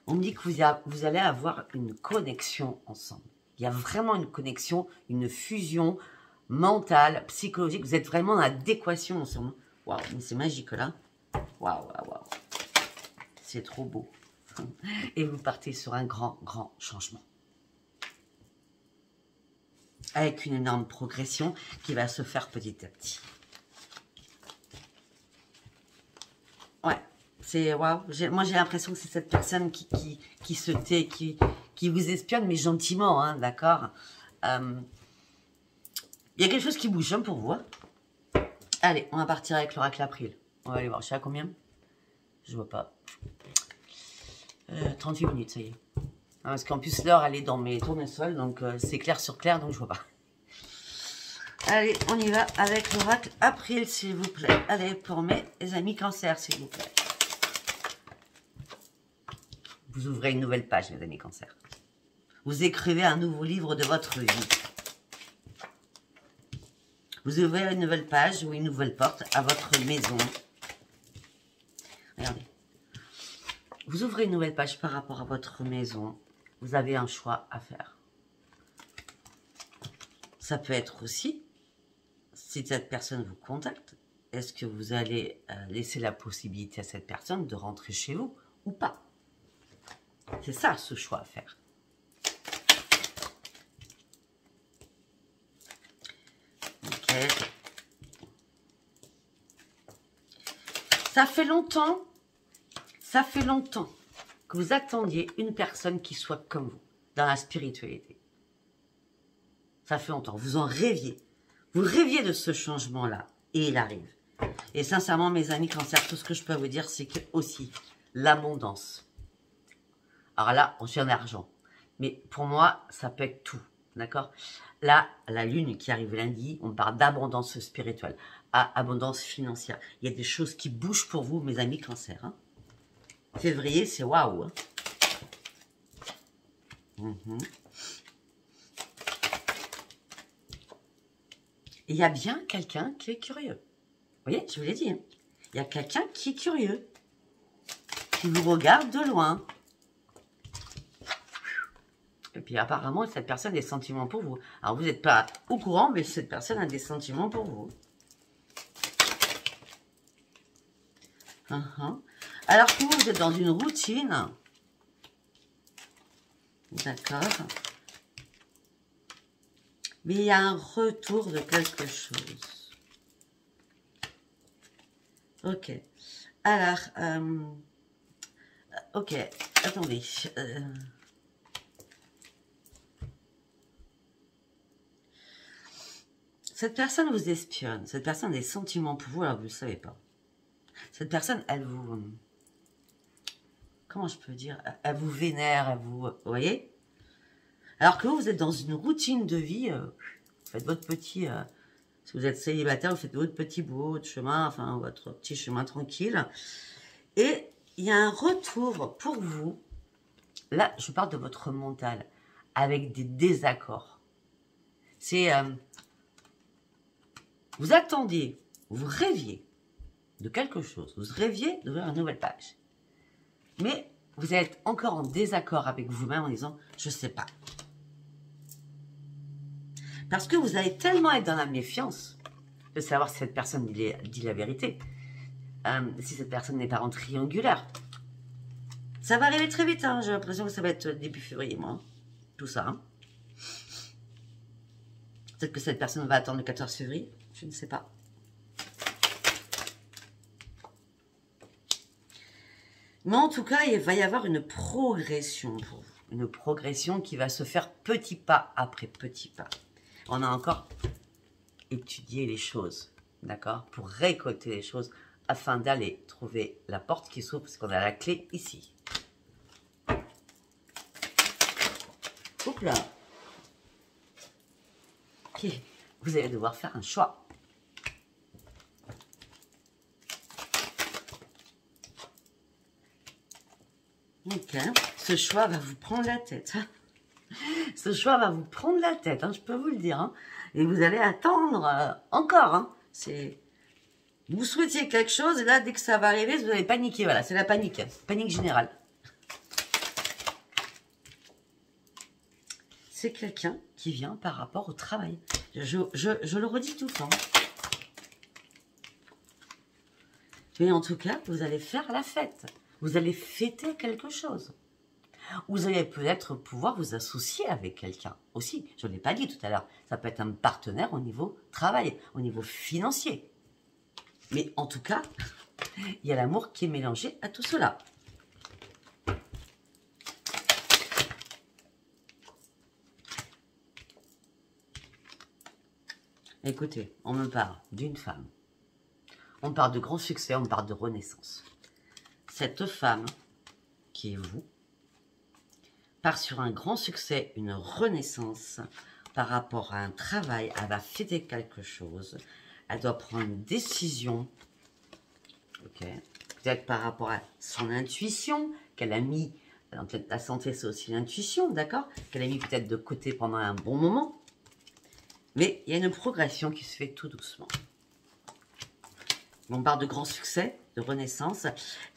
On me dit que vous allez avoir une connexion ensemble. Il y a vraiment une connexion, une fusion mentale, psychologique. Vous êtes vraiment en adéquation ensemble. Waouh, mais c'est magique là. Waouh, waouh, waouh. C'est trop beau. Et vous partez sur un grand, grand changement. Avec une énorme progression qui va se faire petit à petit. Ouais. C'est waouh. Moi, j'ai l'impression que c'est cette personne qui se tait, qui vous espionne, mais gentiment, hein, d'accord. Il y a quelque chose qui bouge hein, pour vous. Hein. Allez, on va partir avec l'oracle April. On va aller voir. Je sais à combien? Je vois pas. 38 minutes, ça y est. Hein, parce qu'en plus, l'heure, elle est dans mes tournesols, donc c'est clair sur clair, donc je vois pas. Allez, on y va avec l'oracle April, s'il vous plaît. Allez, pour mes amis Cancer, s'il vous plaît. Vous ouvrez une nouvelle page, mes amis Cancer. Vous écrivez un nouveau livre de votre vie. Vous ouvrez une nouvelle page ou une nouvelle porte à votre maison. Regardez. Vous ouvrez une nouvelle page par rapport à votre maison. Vous avez un choix à faire. Ça peut être aussi, si cette personne vous contacte, est-ce que vous allez laisser la possibilité à cette personne de rentrer chez vous ou pas? C'est ça, ce choix à faire. Ok. Ça fait longtemps que vous attendiez une personne qui soit comme vous, dans la spiritualité. Ça fait longtemps, vous en rêviez. Vous rêviez de ce changement-là. Et il arrive. Et sincèrement, mes amis Cancer, tout ce que je peux vous dire, c'est que aussi l'abondance. Alors là, on tient en argent. Mais pour moi, ça peut être tout. D'accord? Là, la lune qui arrive lundi, on parle d'abondance spirituelle, abondance financière. Il y a des choses qui bougent pour vous, mes amis Cancer. Hein. Février, c'est waouh. Hein. Il y a bien quelqu'un qui est curieux. Vous voyez, je vous l'ai dit. Hein. Il y a quelqu'un qui est curieux, qui vous regarde de loin. Et puis apparemment, cette personne a des sentiments pour vous. Alors vous n'êtes pas au courant, mais cette personne a des sentiments pour vous. Alors que vous êtes dans une routine. D'accord. Mais il y a un retour de quelque chose. Ok. Alors, ok. Attendez. Cette personne vous espionne. Cette personne a des sentiments pour vous, alors vous ne le savez pas. Cette personne, elle vous... Comment je peux dire? Elle vous vénère, elle vous... Vous voyez? Alors que vous êtes dans une routine de vie, vous faites votre petit... si vous êtes célibataire, vous faites votre petit bout de chemin, enfin, votre petit chemin tranquille. Et il y a un retour pour vous. Là, je parle de votre mental, avec des désaccords. C'est... vous attendiez, vous rêviez de quelque chose. Vous rêviez d'ouvrir une nouvelle page. Mais vous êtes encore en désaccord avec vous-même en disant « je ne sais pas ». Parce que vous allez tellement être dans la méfiance de savoir si cette personne dit la vérité. Si cette personne n'est pas en triangulaire. Ça va arriver très vite. Hein. J'ai l'impression que ça va être début février, moi. Tout ça. Hein. Peut-être que cette personne va attendre le 14 février. Je ne sais pas. Mais en tout cas, il va y avoir une progression pour vous. Une progression qui va se faire petit pas après petit pas. On a encore étudié les choses, d'accord? Pour récolter les choses afin d'aller trouver la porte qui s'ouvre, parce qu'on a la clé ici. Hop là. Ok. Vous allez devoir faire un choix. Ok, ce choix va vous prendre la tête. Ce choix va vous prendre la tête, hein, je peux vous le dire. Hein. Et vous allez attendre encore. Hein. Vous souhaitiez quelque chose et là, dès que ça va arriver, vous allez paniquer. Voilà, c'est la panique. Panique générale. C'est quelqu'un qui vient par rapport au travail. Je le redis tout le temps. Mais en tout cas, vous allez faire la fête. Vous allez fêter quelque chose. Vous allez peut-être pouvoir vous associer avec quelqu'un aussi. Je ne l'ai pas dit tout à l'heure. Ça peut être un partenaire au niveau travail, au niveau financier. Mais en tout cas, il y a l'amour qui est mélangé à tout cela. Écoutez, on me parle d'une femme. On parle de grand succès, on parle de renaissance. Cette femme, qui est vous, part sur un grand succès, une renaissance par rapport à un travail. Elle va fêter quelque chose. Elle doit prendre une décision. Ok. Peut-être par rapport à son intuition qu'elle a mis. Peut-être la santé, c'est aussi l'intuition, d'accord? Qu'elle a mis peut-être de côté pendant un bon moment. Mais il y a une progression qui se fait tout doucement. On parle de grand succès, de renaissance.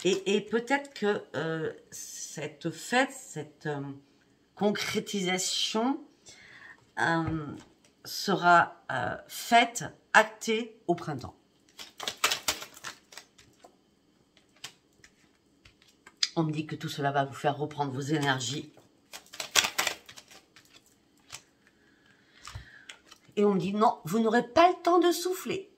Et peut-être que cette fête, cette concrétisation sera faite, actée au printemps. On me dit que tout cela va vous faire reprendre vos énergies. Et on me dit non, vous n'aurez pas le temps de souffler.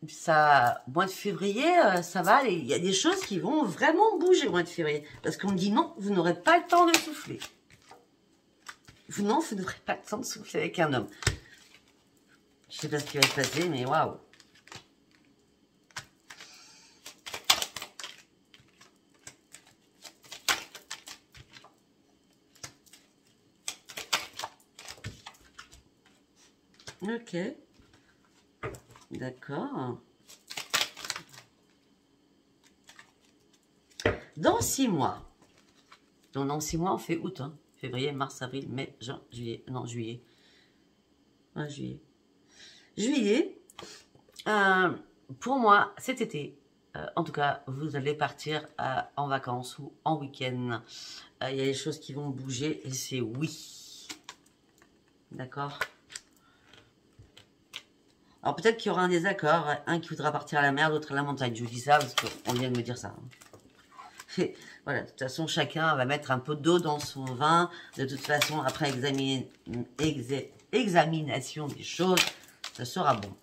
Ça, mois de février, ça va aller. Il y a des choses qui vont vraiment bouger au mois de février. Parce qu'on me dit non, vous n'aurez pas le temps de souffler. Non, vous n'aurez pas le temps de souffler avec un homme. Je sais pas ce qui va se passer, mais waouh. Ok. D'accord. Dans 6 mois. Donc dans 6 mois, on fait août. Hein. Février, mars, avril, mai, juin, juillet. Non, juillet. Ouais, juillet. Juillet. Pour moi, cet été, en tout cas, vous allez partir en vacances ou en week-end. Il y a des choses qui vont bouger et c'est oui. D'accord? Alors peut-être qu'il y aura un désaccord, un qui voudra partir à la mer, l'autre à la montagne. Je vous dis ça parce qu'on vient de me dire ça. Et voilà, de toute façon, chacun va mettre un peu d'eau dans son vin. De toute façon, après examination des choses, ça sera bon.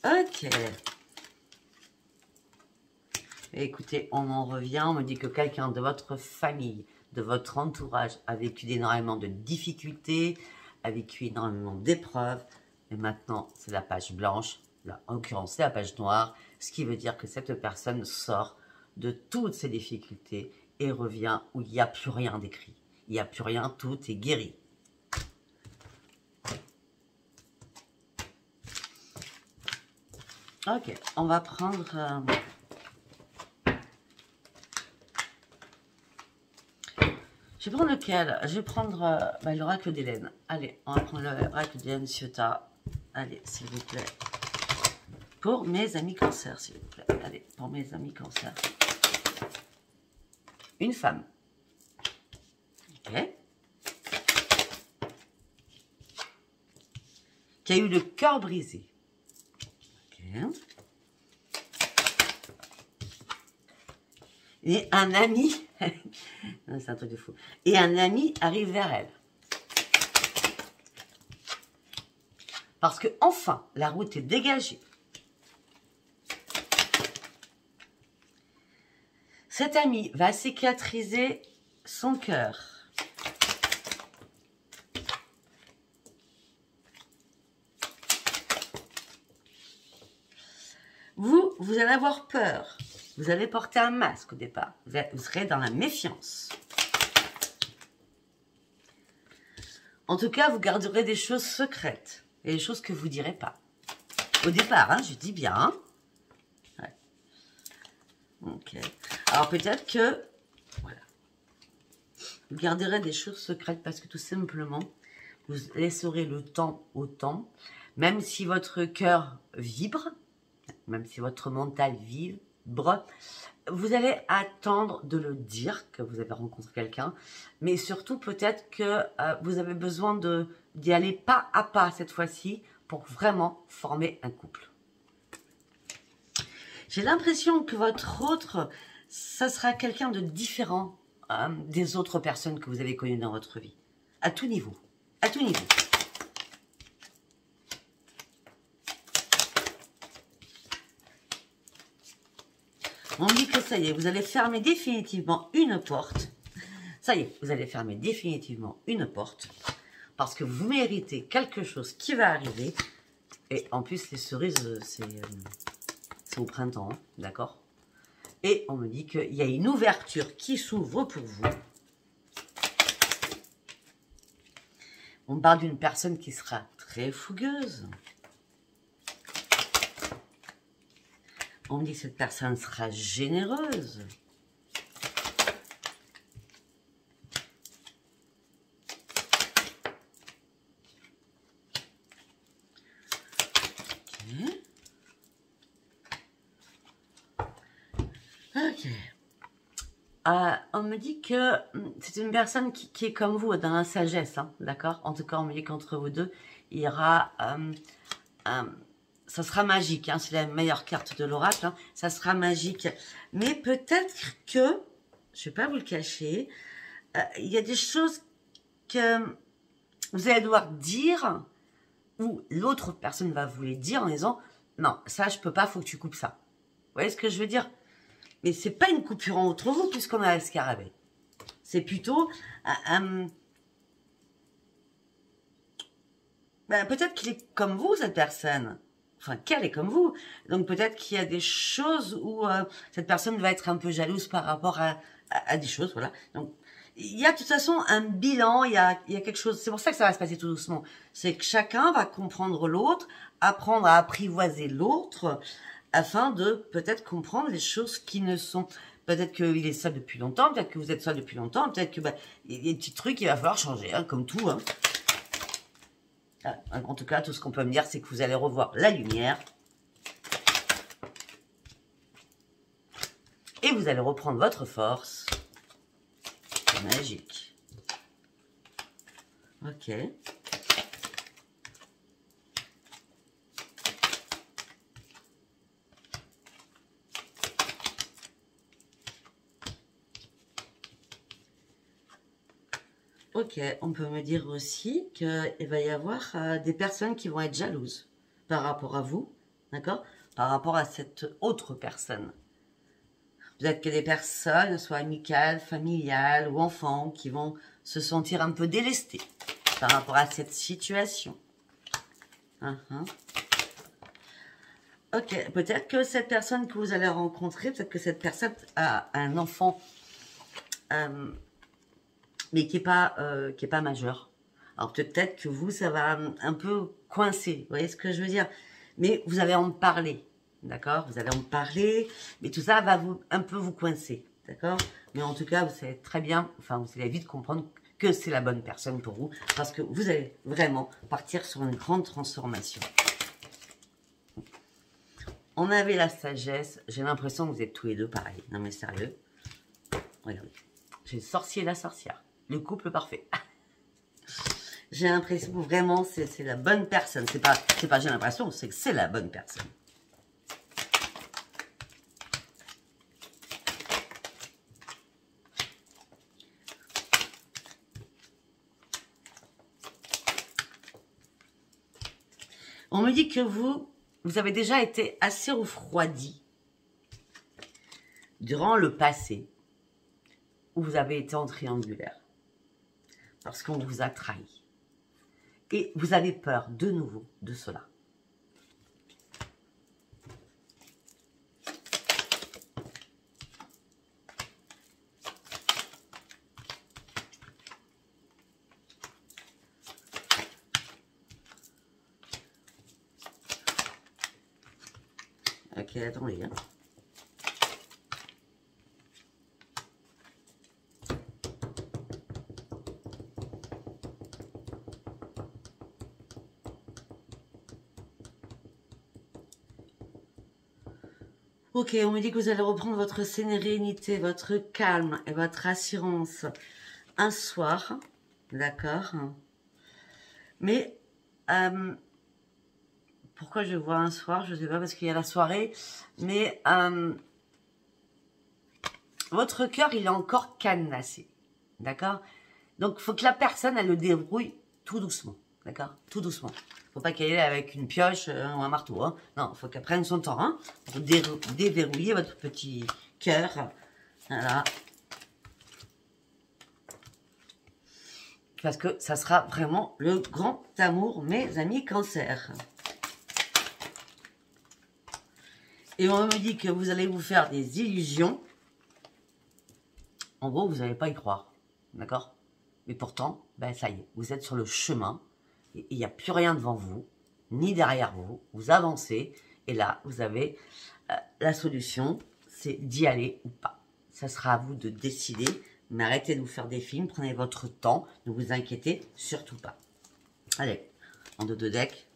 Ok. Écoutez, on en revient. On me dit que quelqu'un de votre famille, de votre entourage a vécu énormément de difficultés, a vécu énormément d'épreuves. Et maintenant, c'est la page blanche. Là, en l'occurrence, c'est la page noire. Ce qui veut dire que cette personne sort de toutes ces difficultés et revient où il n'y a plus rien d'écrit. Il n'y a plus rien, tout est guéri. Ok, on va prendre... Je vais prendre lequel? Je vais prendre l'oracle d'Hélène. Allez, on va prendre l'oracle d'Hélène Ciotat. Allez, s'il vous plaît. Pour mes amis cancer, s'il vous plaît. Allez, pour mes amis cancer. Une femme. Ok. Qui a eu le cœur brisé. Ok. Et un ami, c'est un truc de fou, et un ami arrive vers elle. Parce que enfin, la route est dégagée. Cet ami va cicatriser son cœur. Vous allez avoir peur. Vous allez porter un masque au départ. Vous serez dans la méfiance. En tout cas, vous garderez des choses secrètes. Et des choses que vous ne direz pas. Au départ, hein, je dis bien. Hein. Ouais. Ok. Alors peut-être que... Voilà. Vous garderez des choses secrètes parce que tout simplement, vous laisserez le temps au temps. Même si votre cœur vibre, même si votre mental vibre, vous allez attendre de le dire que vous avez rencontré quelqu'un, mais surtout peut-être que vous avez besoin d'y aller pas à pas cette fois-ci pour vraiment former un couple. J'ai l'impression que votre autre, ça sera quelqu'un de différent des autres personnes que vous avez connues dans votre vie. À tout niveau. À tout niveau. On dit que ça y est, vous allez fermer définitivement une porte. Ça y est, vous allez fermer définitivement une porte. Parce que vous méritez quelque chose qui va arriver. Et en plus, les cerises, c'est au printemps, hein, d'accord? Et on me dit qu'il y a une ouverture qui s'ouvre pour vous. On parle d'une personne qui sera très fougueuse. On me dit que cette personne sera généreuse. Ok. On me dit que c'est une personne qui est comme vous, dans la sagesse, hein, d'accord? En tout cas, on me dit qu'entre vous deux, il y aura... ça sera magique, hein, c'est la meilleure carte de l'oracle, hein, ça sera magique. Mais peut-être que, je ne vais pas vous le cacher, il y a des choses que vous allez devoir dire, ou l'autre personne va vous les dire en disant, non, ça je peux pas, faut que tu coupes ça. Vous voyez ce que je veux dire? Mais c'est pas une coupure entre vous, puisqu'on a le scarabée. C'est plutôt ben, peut-être qu'il est comme vous, cette personne. Enfin, qu'elle est comme vous. Donc peut-être qu'il y a des choses où cette personne va être un peu jalouse par rapport à des choses, voilà. Donc il y a de toute façon un bilan, il y a quelque chose. C'est pour ça que ça va se passer tout doucement. C'est que chacun va comprendre l'autre, apprendre à apprivoiser l'autre, afin de peut-être comprendre les choses qui ne sont. Peut-être qu'il est seul depuis longtemps, peut-être que vous êtes seul depuis longtemps, peut-être que il y a des petits trucs qu'il va falloir changer, hein, comme tout. Hein. En tout cas, tout ce qu'on peut me dire, c'est que vous allez revoir la lumière. Et vous allez reprendre votre force. C'est magique. Ok. Ok, on peut me dire aussi qu'il va y avoir des personnes qui vont être jalouses par rapport à vous, d'accord? Par rapport à cette autre personne. Peut-être que des personnes, soit amicales, familiales ou enfants, qui vont se sentir un peu délestées par rapport à cette situation. Ok, peut-être que cette personne que vous allez rencontrer, peut-être que cette personne a un enfant... mais qui est pas majeur. Alors peut-être que vous, ça va un peu coincer, vous voyez ce que je veux dire? Mais vous allez en parler, d'accord? Vous allez en parler, mais tout ça va un peu vous coincer, d'accord? Mais en tout cas, vous savez très bien, enfin, vous allez vite comprendre que c'est la bonne personne pour vous, parce que vous allez vraiment partir sur une grande transformation. On avait la sagesse, j'ai l'impression que vous êtes tous les deux pareils. Non mais sérieux, regardez, j'ai le sorcier et la sorcière. Le couple parfait. J'ai l'impression que vraiment c'est la bonne personne. C'est pas j'ai l'impression, c'est que c'est la bonne personne. On me dit que vous avez déjà été assez refroidi durant le passé où vous avez été en triangulaire. Parce qu'on vous a trahi. Et vous avez peur de nouveau de cela. Ok, attendez. Hein. Ok, on me dit que vous allez reprendre votre sérénité, votre calme et votre assurance un soir, d'accord? Mais, pourquoi je vois un soir? Je ne sais pas, parce qu'il y a la soirée, mais votre cœur, il est encore cadenassé, d'accord? Donc, il faut que la personne, elle le débrouille tout doucement, d'accord? Tout doucement. Faut pas qu'elle ait avec une pioche ou un marteau. Hein. Non, il faut qu'elle prenne son temps hein, pour déverrouiller votre petit cœur. Voilà. Parce que ça sera vraiment le grand amour, mes amis cancer. Et on me dit que vous allez vous faire des illusions. En gros, vous n'allez pas y croire. D'accord? Mais pourtant, ben ça y est, vous êtes sur le chemin. Il n'y a plus rien devant vous, ni derrière vous. Vous avancez. Et là, vous avez la solution, c'est d'y aller ou pas. Ça sera à vous de décider. Mais arrêtez de vous faire des films. Prenez votre temps. Ne vous inquiétez surtout pas. Allez, en dos de deck,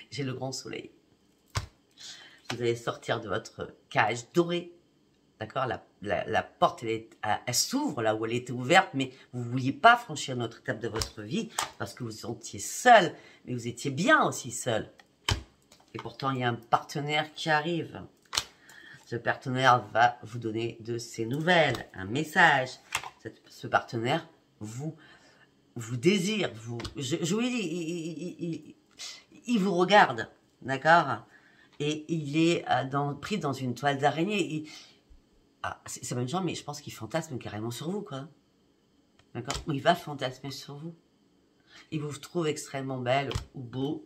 j'ai le grand soleil. Vous allez sortir de votre cage dorée. D'accord, la porte, elle s'ouvre là où elle était ouverte, mais vous ne vouliez pas franchir une autre étape de votre vie parce que vous étiez seul, mais vous étiez bien aussi seul. Et pourtant, il y a un partenaire qui arrive. Ce partenaire va vous donner de ses nouvelles, un message. Ce partenaire vous désire, je vous dis, il vous regarde, d'accord? Et il est pris dans une toile d'araignée. Ah, c'est même genre, mais je pense qu'il fantasme carrément sur vous, quoi. D'accord? Il va fantasmer sur vous. Il vous trouve extrêmement belle ou beau.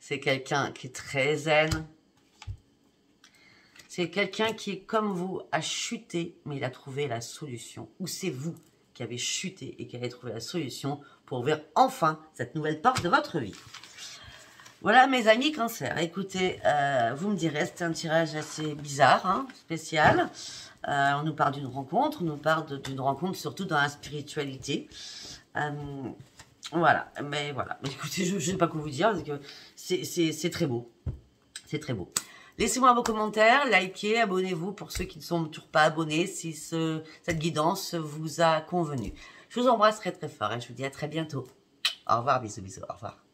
C'est quelqu'un qui est très zen. C'est quelqu'un qui est comme vous, a chuté, mais il a trouvé la solution. Ou c'est vous qui avez chuté et qui avez trouvé la solution pour ouvrir enfin cette nouvelle porte de votre vie. Voilà mes amis Cancer. Écoutez, vous me direz, c'est un tirage assez bizarre, hein, spécial. On nous parle d'une rencontre, on nous parle d'une rencontre surtout dans la spiritualité. Voilà, mais voilà. Écoutez, je ne sais pas quoi vous dire, parce que c'est très beau. C'est très beau. Laissez-moi vos commentaires, likez, abonnez-vous pour ceux qui ne sont toujours pas abonnés si cette guidance vous a convenu. Je vous embrasse très très fort et je vous dis à très bientôt. Au revoir, bisous, bisous, au revoir.